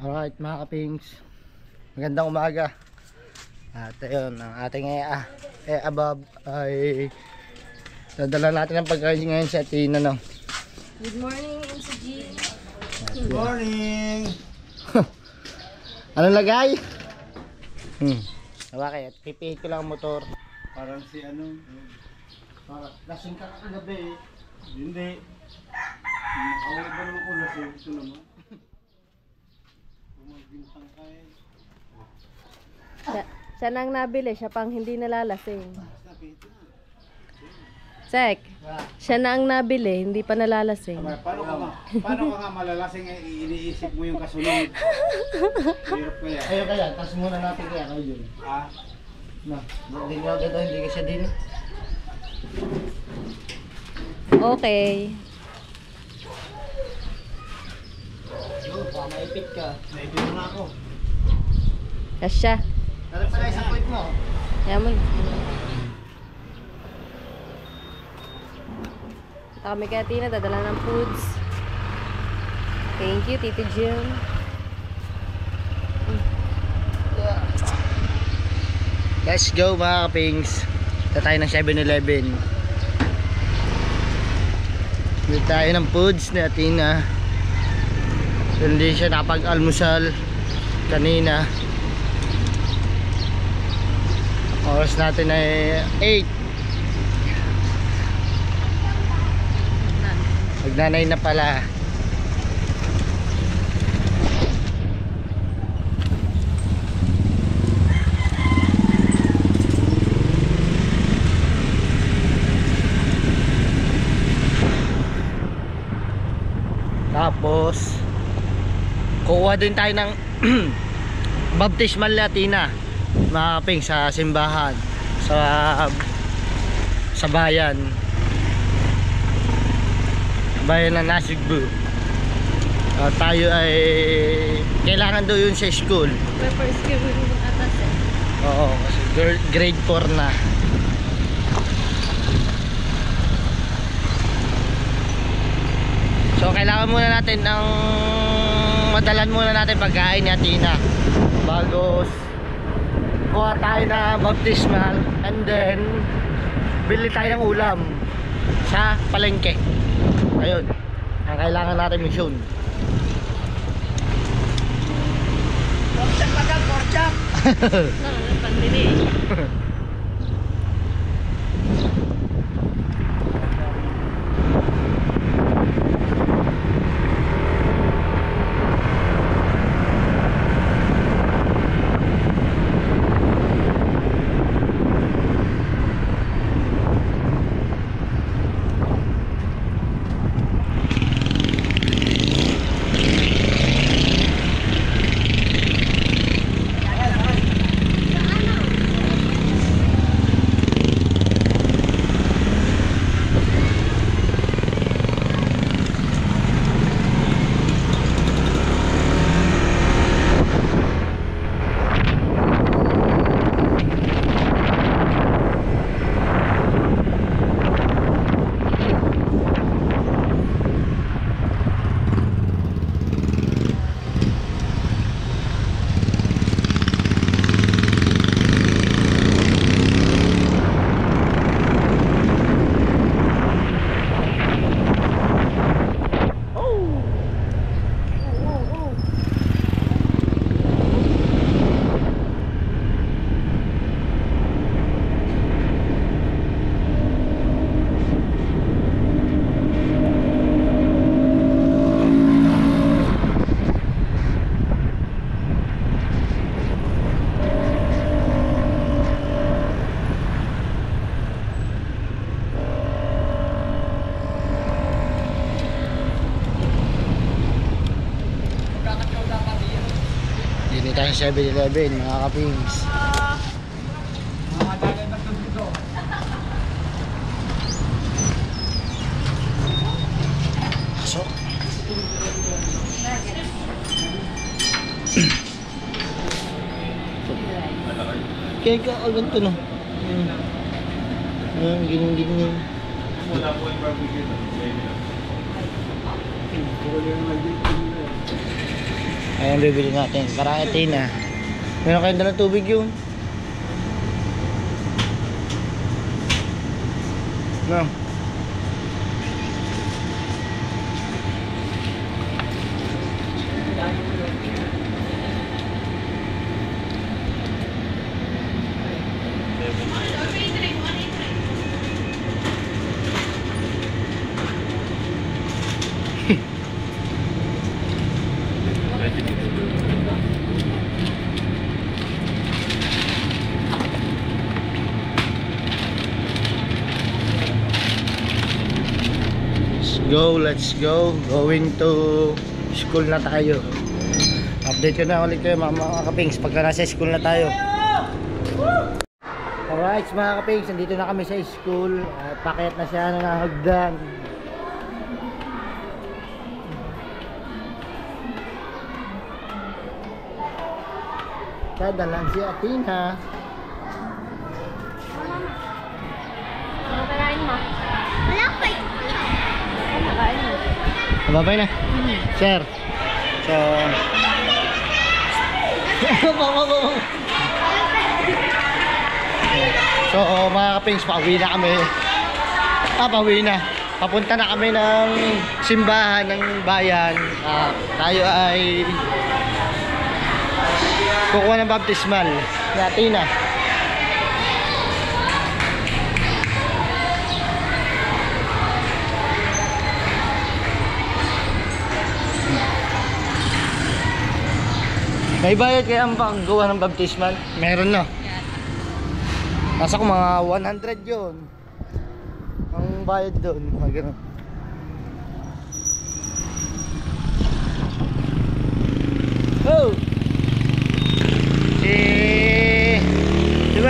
Alright mga kapings, magandang umaga. At ayun, ang ating above ay dadala natin ang pagkain ngayon sa Tina, no? Good morning, MCG. Good morning. Anong lagay? Bakit? Pipihit ko lang ang motor. Parang si ano, Para lasing ka kagabi. hindi. Awal ba naman ko lasing ito naman? Bumagintang kayo. Siya nang nabili, siya pang hindi nalalasing. Sek, siya na ang nabili, hindi pa nalalasing. Paano ka nga malalasing iniisip mo yung kasunod? Hirap kaya. Ayun kaya, tas muna natin kaya kayo yun. Ah, No, hindi nga dito, hindi ka siya din. Okay. Yo, baka maipit ka. naibig mo na ako. Kasya. Ano pala isang point mo? Yaman. Kami kaya Tina, dadala ng foods. Thank you, Tito Jim. Let's go mga kapings. Ito tayo ng 7-Eleven. Bili tayo ng foods na Tina. Hindi siya napag-almusal kanina. Oras natin ay 8. Magnanay na pala. Tapos kuha din tayo ng baptismal Latina mga kaping sa simbahan sa bayan ng Nasugbu. Tayo ay kailangan daw yun sa school. First year mo atas eh. Oo, kasi grade 4 na. So kailangan muna natin madalan muna natin pagkain ni Atina bago kuha tayo na baptismal, and then bili tayo ng ulam sa palengke. Ayun ang kailangan natin mission. Porchak! Pandini. Dito tayo sa 7-Eleven mga kapings. So kaya ka ganito no. Ganyan. Wala po yung barbecue. Ayan, bibili natin. Parang Athena. Meron kayong dalang tubig yun. No. Let's go. Going to school na tayo. Update ko na ulit kayo mga kapings pagka nasa school na tayo. Alright mga kapings, nandito na kami sa school. At pakyat na siya ng hagdan. Dadalang si Athena. Ano kalain mo? Wala pa eh. Ano kalain mo? Mababay na. Sir. So So mga kapings, pauwi na kami. Pauwi na. Papunta na kami ng simbahan ng bayan. Tayo ay kukuha ng baptismal ni Athena. May bayad kaya ang panggawa ng baptismal? Meron na. Nasa ko mga 100 yun. Ang bayad doon. Mga ganun. Oh!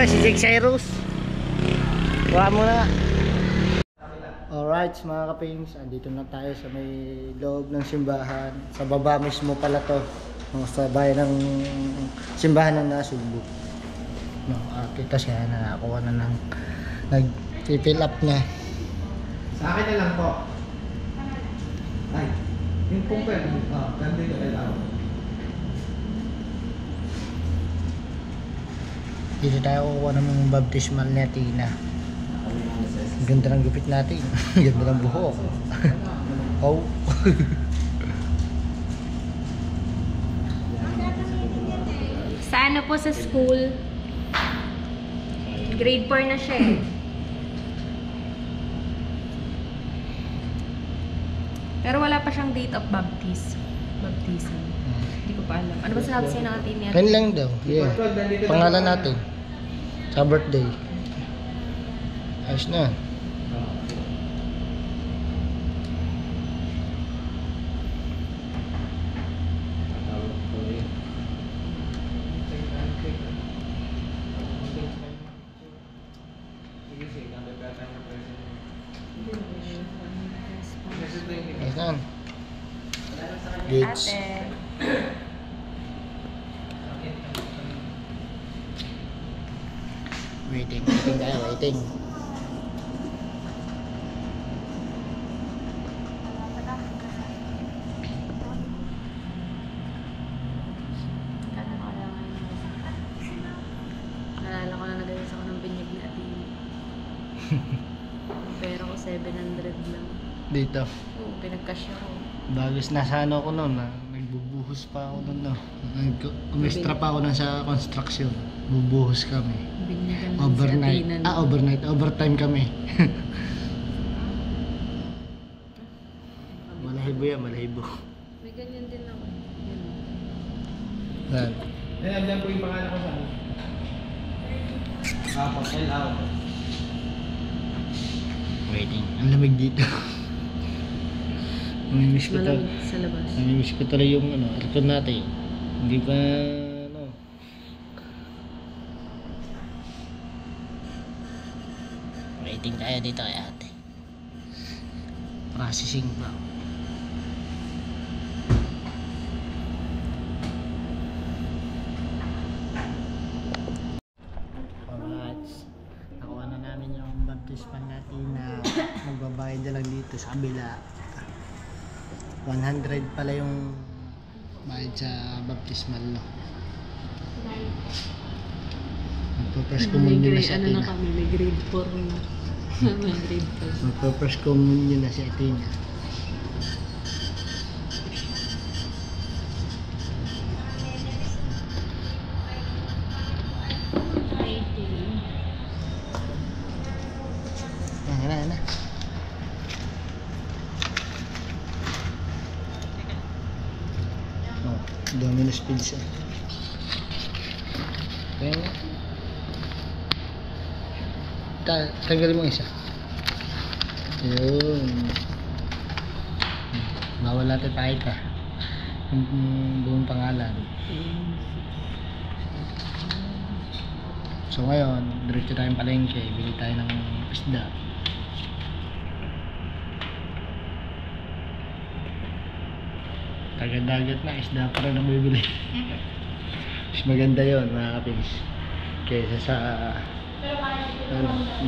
Si Jake Cyrus. Wala mo na. Alright mga kapings, andito na tayo sa may loob ng simbahan. Sa baba mismo pala to. Sa bayan ng simbahan ng Nasugbu. No, kita siya na nakakuha na ng nag-fill up na. Sa akin na lang po. Ay, yung kumpel. Ganda yung kailangan. Dito tayo kukuha ng baptismal ni Athena. Ganda ng gupit natin. Ganda ng buhok. Oh. Sa ano po sa school? Grade 4 na siya eh. Pero wala pa siyang date of baptism. Hindi ko pa alam. Ano ba sinabi sa'yo ng atin niya? Yan lang daw. Yeah. Pangalan natin. Sa birthday. Ayos na. Ayos na. Gates. Ate. Waiting tayo, waiting. Nalala ko na nagayos ako ng binyag ni Athena. Pero ko 700 lang. Dito. Oo, pinagcash ako. Bagos nasa ano ko noon, nagbubuhos pa ako noon, no. Umistra pa ako noon sa construction. Bubuhos kami. Binyagan ng Overnight. si Athena. Overnight. Overtime kami. Malahibo yan, malahibo. May ganyan din ako. Yan. Nandiyan po yung pangalan ko sa akin. L.A. Waiting. Ang lamig dito. Namimiss ko to. Malamig sa labas. Namimiss ko tuloy yung aircon natin. Hindi pa waiting tayo dito kay ate. Processing pa. Alright. Nakuha na namin yung baptismal natin na magbabayad na lang dito sa kabila. 100 pala yung Bayad sa baptismal no. Magpa-first communion na si Ano na Athena. kami, may grade 4 na. May grade 4. Magpa-first communion na si Athena. Ayan na. Oh, Domino's Pizza. Okay. Tanggalin mo isa. Yun. Bawal natin pakita yung buong pangalan. So ngayon, diretso tayong palengke. Bili tayo ng isda. Taga-dagat na isda pa rin ang bibili. Mas maganda yun mga kapins. Kaysa sa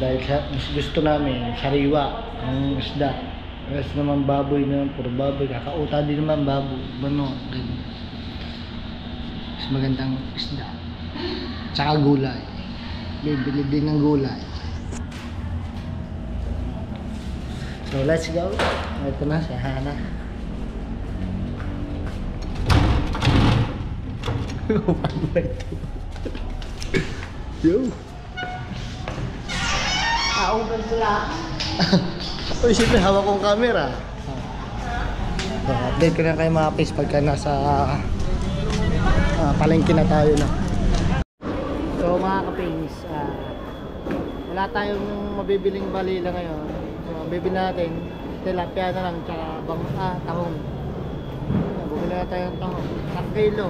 dahil sa mas gusto namin sariwa ang isda. Kasi naman baboy naman, puro baboy. Kakauta din naman baboy. Bano, ganun. Mas magandang isda. Tsaka gulay. Bibili din ng gulay. So let's go. Ito na si Hana. Paano ba ito? Yo! Augan sila. Uy, siyempre hawak kong camera. So, update ko na kayo mga pis pagka nasa palengke na tayo na. So mga kapings, wala tayong mabibiling balila ngayon. So bibili natin tilapia na lang tsaka tahong. Bumili na tayo ng tahong. 1 kilo.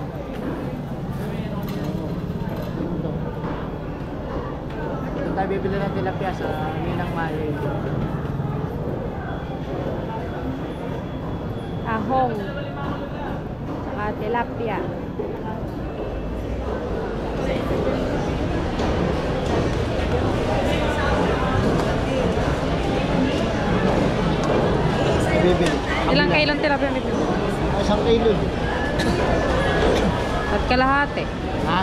Ito tayo bibili ng tilapia sa Ninang Mali. Ahong. Saka tilapia. Bibili. Ilang kilong tilapia may bibili? 1 kilo. At kalahati. Ha?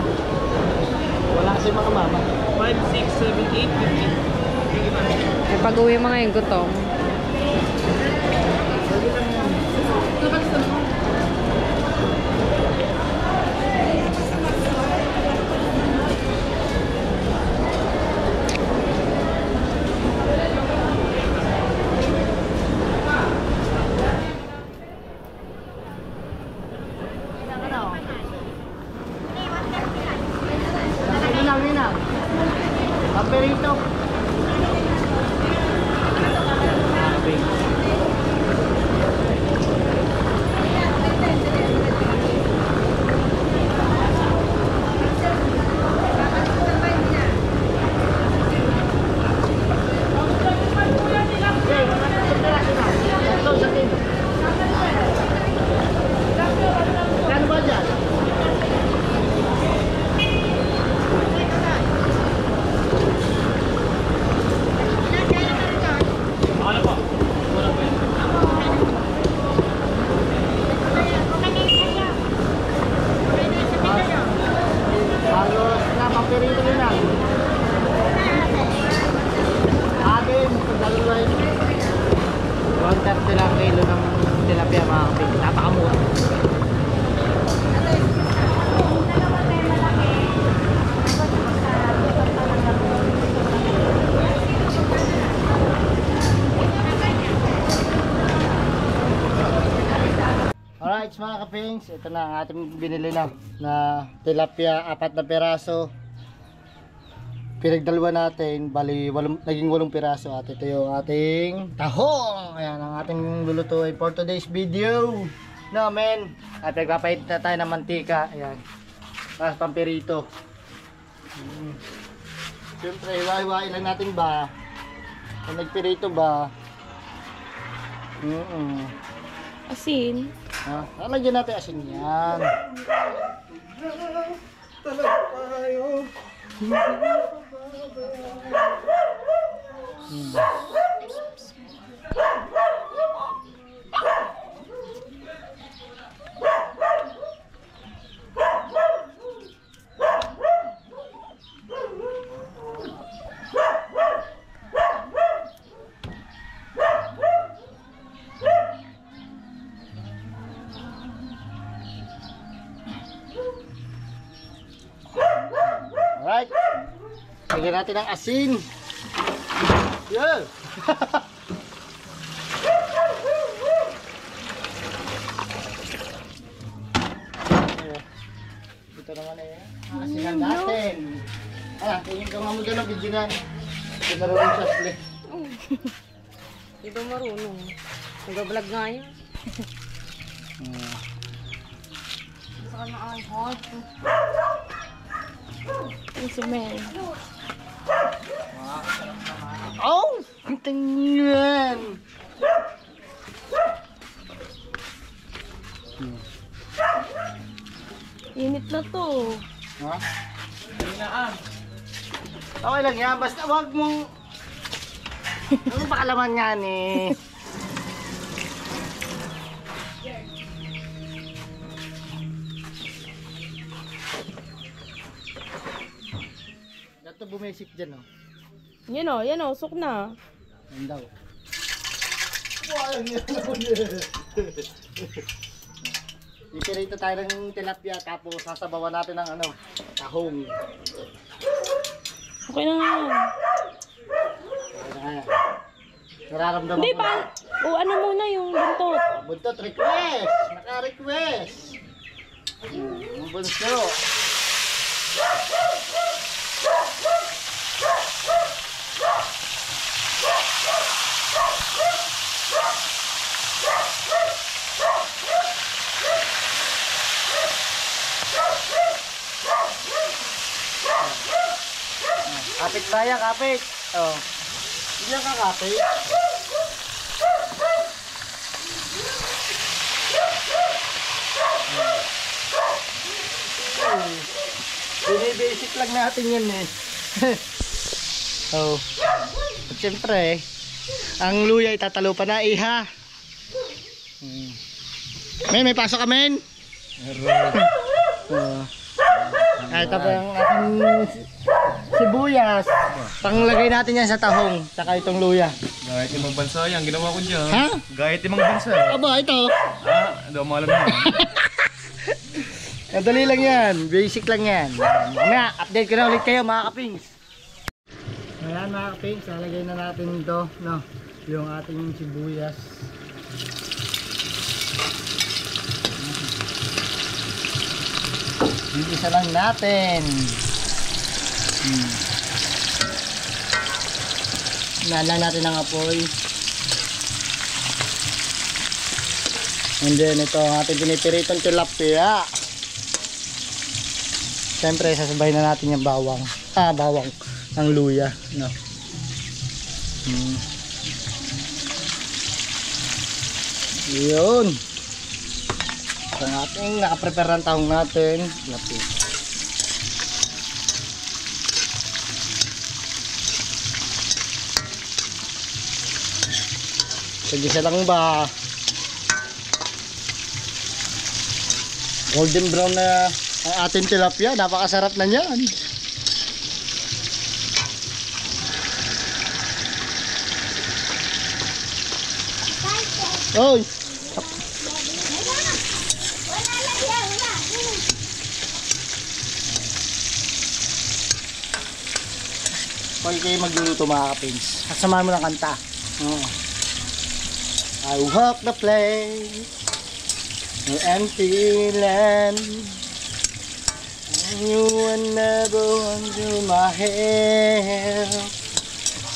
Wala kasi mga mama. 5, 6, 7, 8, 15. May pag-uwi mga yung gutom. Ninang. Paperito. Kano ba dyan? Halos na paperito din lang. Atin, pagdalawa yun. 130 lang kilo ng tilapia mga kapit. Napakamura. Alright mga kapings, ito na ang ating binili na tilapia, 4 na peraso. Pinagdalawa natin, bali naging 8 piraso at ito yung ating tahong. Ayan ang ating lulutuin for today's video namin. At nagpapahit na tayo ng mantika. Ayan, para pampirito. Siyempre hiwa-hiwain lang natin ba kung nagpirito ba. Asin. Lalagyan natin asin yan. Lagyan natin ng asin. Yeah. Ito naman eh. Asinan natin. Tingin ka nga mo dyan ang video na. Ito na rin sa split. Hindi ba marunong? Nag-vlog nga yun. Gusto ka na ang hot. Ito men. Oh! Tingnan! Init na to. Ha? Okay lang yan, basta wag mong... Ano ba kalaman yan eh? Dato bumesik dyan oh. Yan o, sok na. Yan daw. Ipirito tayo ng tilapia tapos sasabawan natin ng ano, tahong. Okay na nga yan. Nararamdaman Hindi ko pa. O ano muna yung buntot. Buntot request! Naka-request! Ang bunso! Kapit ba yan? Kapit! Oh. Hindi yan kakapit. Bini-basic lang natin yan eh. Oh. At syempre, ang luya itatalo pa na iha. May pasok ka men? Ay, tapos ang ating sibuyas. Panglagay natin yan sa tahong. Saka itong luya. Gayet ibang bansa yan, ginawa ko dyan. Ha? Gayet ibang bansa. Aba, ito. Hindi mo alam yan. Madali lang yan. Basic lang yan. Mamaya, update ko na ulit kayo mga kapings. Ayan mga kapings, lalagay na natin ito. No, yung ating sibuyas. Isa lang natin. Nalang natin ang apoy. And then ito ang ating pinipiritong tilapia. Siyempre sasabayin na natin yung bawang. Bawang ng luya, no. Yun. Ito ang ating nakaprepare ng tahong natin. Lapit. Sagisa lang ba? Golden brown na ang ating tilapia. Napakasarap na niyan. Oy! Pag kayo magluluto mga kapins, kasamahan mo ng kanta. I walk the place, an empty land, and you were never under my hair.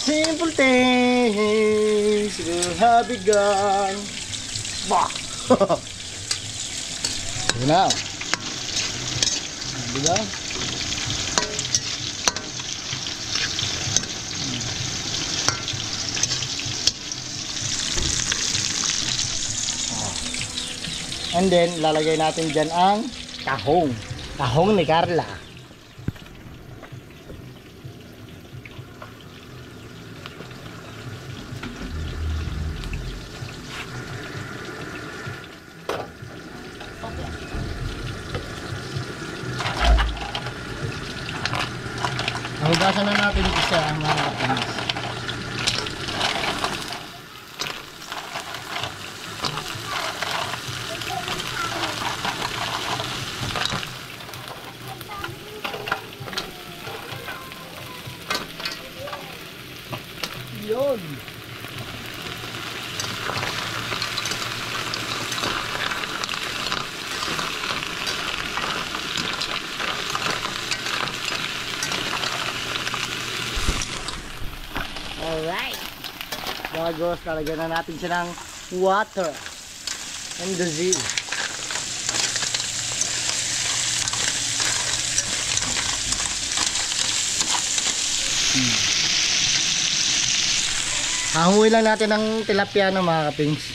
Simple things will have begun. Bah! Yun na. Diba? And then, lalagay natin dyan ang tahong. Tahong ni Carla. Hugasan na natin isa mga kapatid. Bagos, lalagyan na natin siya ng water and the zeal. Hahuwi lang natin ng tilapia no, mga kapings.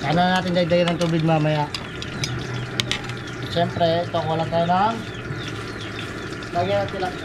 Ano natin dagdagan ng tubig mamaya. Siyempre, ito ko lang tayo ng lagyan natin lang.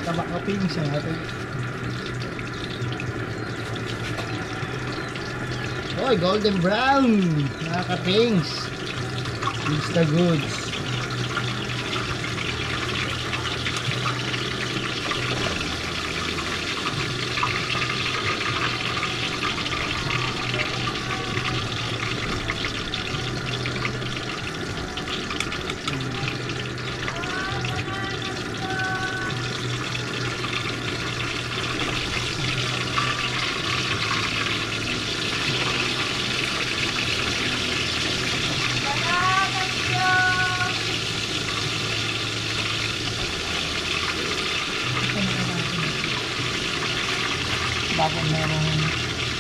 Tabak na pings ang atin. Oy, golden brown! Mga ka-pings. It's the goods. Bago merong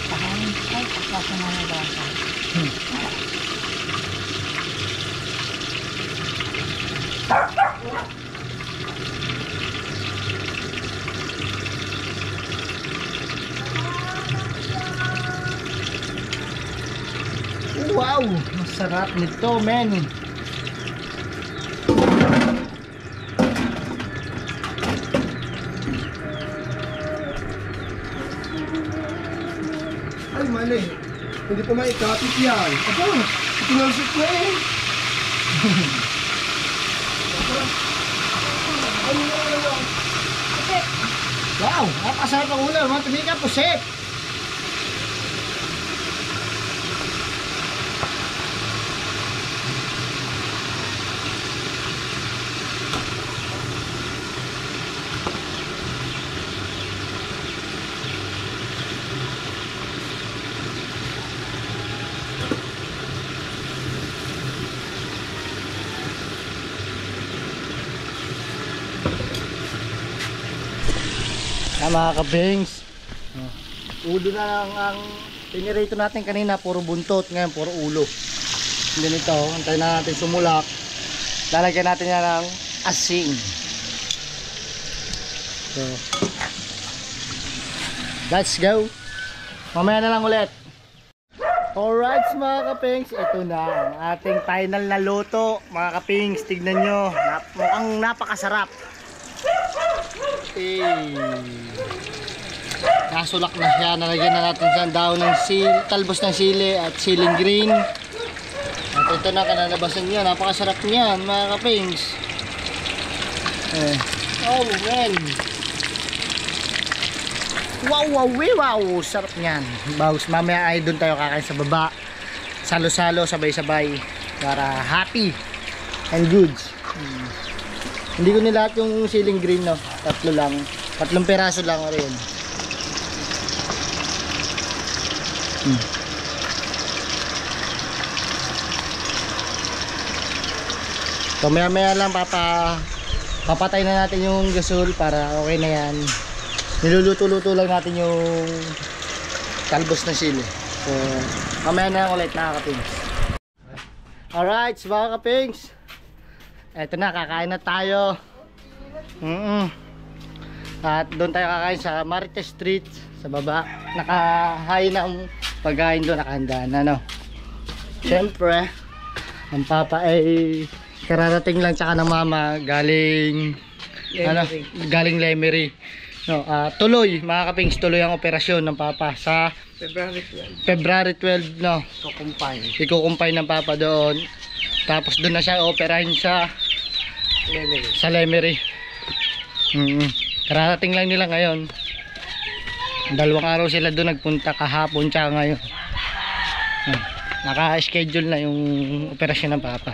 pakain, ay, kaso na nabasa. Wow! Masarap nito, men! Ay, mali. Hindi pa maikapit yan. Aba, pinalsik na eh. Wow! Napakasarap ang ulam, mga tumika, pusit! Mga kabings, ulo na lang ang pinirito natin kanina, puro buntot, ngayon puro ulo. Hindi nito, antayin na natin sumulak, lalagyan natin yan ng asin. So, let's go, mamaya na lang ulit. Alright mga kapings, ito na ang ating final na luto. Mga kapings, tignan nyo, mukhang napakasarap. Nasulak na siya, nalagyan na natin sa daon ng talbos ng sili at siling green. At ito na, kanalabasan niya, napakasarap niyan mga kapings. Oh man, wow, sarap niyan. Bagus, mamaya ay doon tayo kakain sa baba, salo-salo, sabay-sabay para happy and good. Hindi ko nilahat yung siling green, no? Tatlong peraso lang rin. So maya lang Papatay na natin yung gasol para okay na yan. Niluluto-luto lang natin yung talbos na sili. So, mamaya na ulit mga kapings. Alright, mga kapings. Eto na, kakain na tayo. At doon tayo kakain sa Marites Street sa baba. Nakahain na ang pagkain doon, nakahanda na, no. Siyempre, ang papa ay kararating lang tsaka ng mama galing galing Lemery. No, tuloy mga kapings, tuloy ang operasyon ng papa sa February 12, no. Ikukumpay ng papa doon. Tapos doon na siya operahin sa Lemery. Kararating lang nila ngayon. 2 araw sila doon nagpunta, kahapon tsaka ngayon. Naka-schedule na yung operasyon ng papa.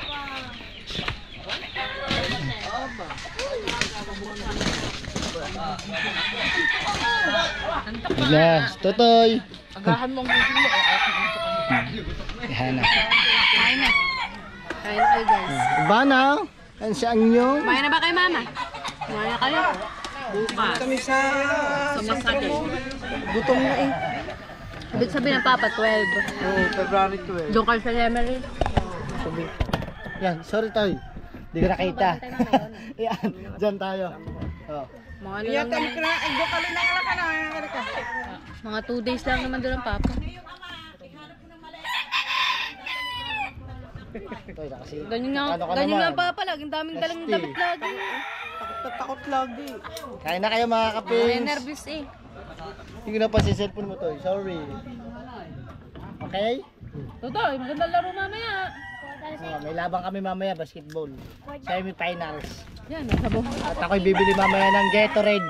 Yes, Totoy. Agahan mong gusto mo. Yan na. Kain na. Kain na kayo guys. Bana, yan si Anyo. Kumain na ba kayo mama? Kumain na kayo? Bukas. Kami sa Sumasakit. gutom na eh. Ibig sabihin ng papa, 12. Oh, February 12. Doon kayo sa Lemery. Yan, sorry Toy. Di ko nakita. Yan, dyan tayo. Oh. Mga ano lang naman. Mga 2 days lang naman doon ang papa. Toy, kasi. Ganyan nga, Ano ka ganyan nga naman? papa, laging daming dalang ST. damit lagi. Takot lagi. Kain na kayo mga Ay, kapings. nervous eh. Hindi ko na pa si cellphone mo Toy. Sorry. Okay? Totoo, maganda laro mamaya. May labang kami mamaya, basketball. Semi-finals. Yan, sabaw. At ako'y bibili mamaya ng Gatorade.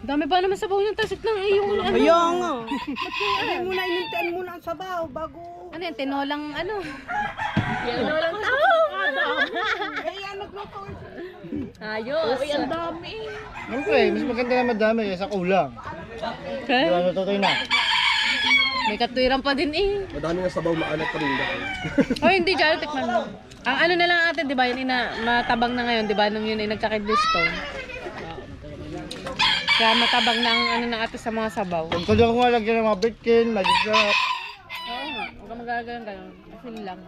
Dami pa naman sabaw yung tasik ng iyong ano. Ayaw nga. Hindi muna inintaan muna ang sabaw bago. Ano yan, tinolang ano? Tinolang tao. Kaya nagluto. Ayos. Uy, ang dami. Siyempre, mas maganda na madami kaysa kulang. Di Okay. ba natutoy na? May katwiran pa din eh. Madami ng sabaw maalat pa rin dahil. O hindi, dyan, tikman mo. Ang ano na lang atin, di ba, yun matabang na ngayon, di ba, nung yun ay nagka-kidney stone. Kaya matabang na ang ano ng ate sa mga sabaw. Kung kaya ko nga lagyan ng mga bitkin, magic sarap. Oo nga, huwag ka magagalang gano'n. Asin lang.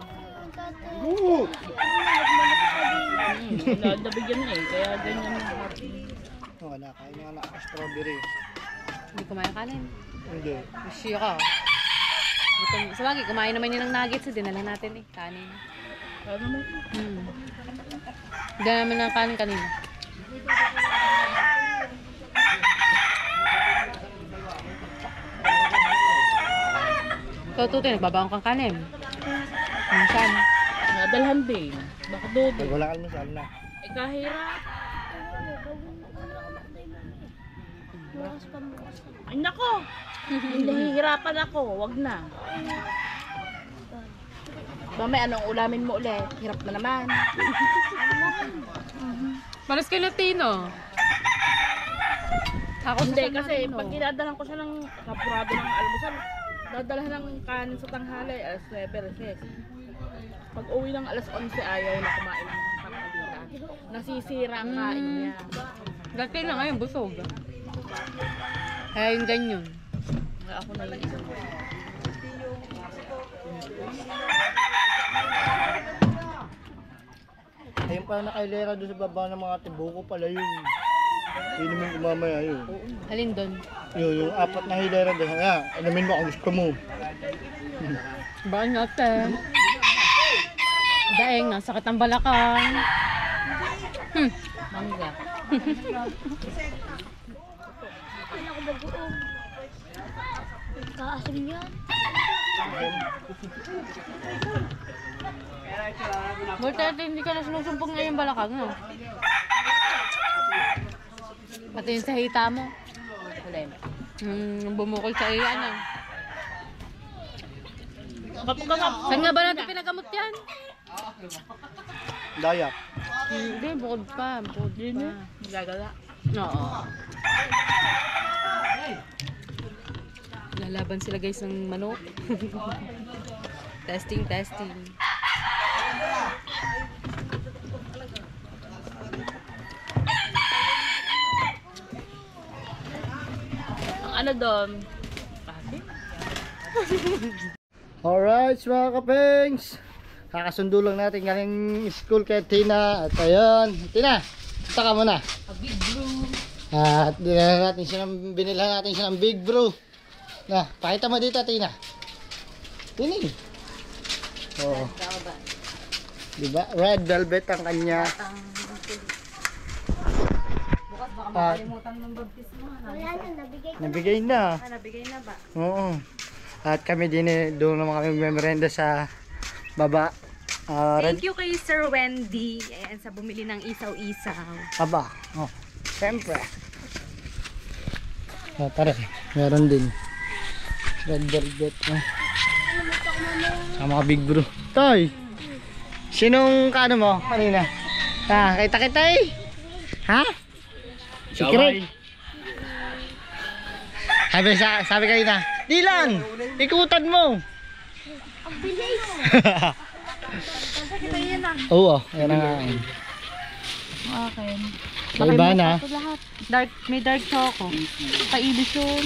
Nabigyan na eh, kaya ganyan na. Oo, wala. Kain nga na strawberry. Hindi kumain kanin. Hindi. Masya ka. Sa bagay, kumain naman yun ng nuggets, dinala natin eh, kanin. Ano naman? Dinala naman ng kanin kanina. Ikaw tutoy, nagbabaong kang kanin. Minsan. Nadalhan din. Bakit dodo? Pag wala almusal na. Eh kahirap. Ay nako! Nahihirapan ako. Wag na. Mamay, anong ulamin mo ulit? Hirap na naman. Maras kay Latino. Ako Hindi, kasi pag dinadalan ko siya ng kapurado ng almusal, dadalhan ng kanin sa tanghali, alas 9, alas 10. Pag uwi ng alas 11, ayaw na kumain ng tanghalian. Nasisira ang kain niya. Dati na ngayon, busog. Kaya yung ganyan. Kaya ako naiisip. Ayun pala nakailera doon sa baba ng mga tibuko pala yun. Inumin ko mamaya yun. Alin doon? Yun, yung 4 na hilera doon. Kaya, inumin mo kung gusto mo. Ba natin? Daeng, nasakit ang balakang. Mangga. Kaasim yan. Buti ate, hindi ka na sinusumpong na yung balakang, no? Pati yung sa hita mo. Bumukol sa iya, ano? Saan nga ba natin pinagamot yan? Dayak. Hindi, bukod pa. Bukod pa. Gagala. Oo. Lalaban sila guys ng manok. Testing, testing. ano doon. Alright mga kapengs, kakasundo lang natin galing school kay Tina. At ayun, Tina, punta ka muna. At binilhan natin siya ng Big Brew. Na, pakita mo dito Tina. Tining. Oh. Diba? Red velvet ang kanya. Bukas baka At makalimutan ng baptismo. nabigay na. Nabigay na ba? Oo. At kami din doon naman kami memerenda sa baba. Thank you kay Sir Wendy. Ayan, sa bumili ng isaw-isaw. Aba. Oh. Siyempre. Oh, tara. Meron din. Red velvet. Oh. Sama ka Big Bro. Toy. Sinong kano mo kanina? Ah, kita eh. Ha? Secret. Sabi kanina, Dylan, ikutan mo. Ang bilis. Oo, ayan na nga. Okay. Iba na. Dark, may dark choco. Paibison.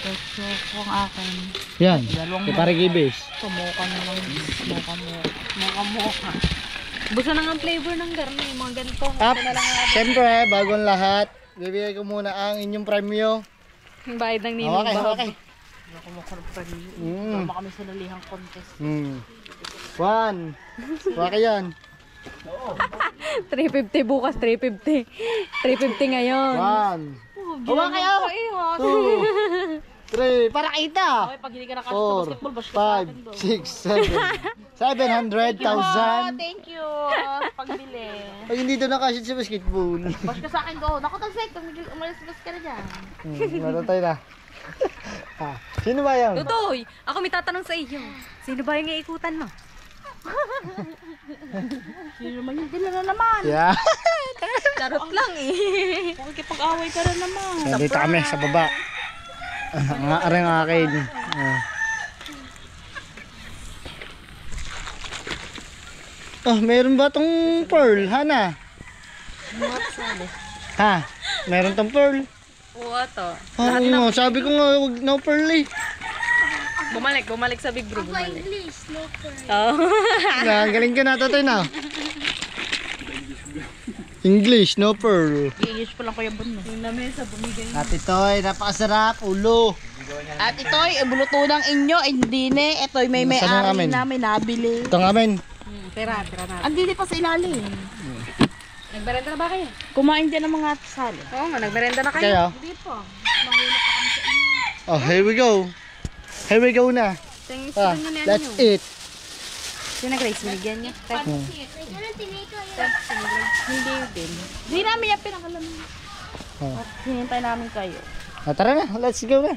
Dark choco ang akin. Yan, iparigibis. Mocha na lang. Mocha. Busa na nga ang flavor ng garni. Mga ganito. Up, siyempre, bagong lahat. Bibigay ko muna ang inyong premyo. Yung bayad ng ninong Okay, bahag. okay. Kumukurap pa rin. Mm. Tama kami sa lalihang contest. 1. Waka yan. 350 bukas, 350. 350 ngayon. 1. Hawa kayo. 2. 3. Para kita. Okay, pag hindi ka nakasya sa 4. basketball, bash ka sa akin doon. 5. 6. 7. 700,000. Thank you. Pagbili. Pag hindi doon nakasya sa basketball. Bash ka sa akin doon. Naku, tagsik. Umalis-umalis ka na dyan. Matatay na. Ah, sino ba yan? Tutoy, ako may tatanong sa iyo. Sino ba yung iikutan mo? Sino naman yung dila na naman? Yeah. Charot lang eh. Makikipag-away ka rin naman. Nandito kami sa baba. Ang aring akin. Oh, meron ba tong pearl, Hana? Ha? Meron tong pearl? Oo to. Oh, sabi ko nga wag no pearl eh. Bumalik sa Big Bro. Bumalik. Oh. Galing ka na tatay na. English, no pearl. I-use pa lang ko yung bun mo. Yung lamesa bumigay. At ito'y napakasarap, ulo. At ito'y buluto ng inyo, hindi ne. Ito'y may Nasaan ang may-ari amin? namin nabili. Ito nga men. Tira na. Andito pa sa ilalim. Nagmerenda na ba kayo? Kumain dyan ng mga sali. Oo nga, nagmerenda na kayo. Kaya, Hindi po. Mahulog pa kami sa inyo. oh, here we go. Here we go na. Thanks Ah, nyo na let's eat. Sino Grace, binigyan niya? Hindi din. Hindi namin yung pinakalam. Oh. Hinintay namin kayo. Ah, tara na, let's go na.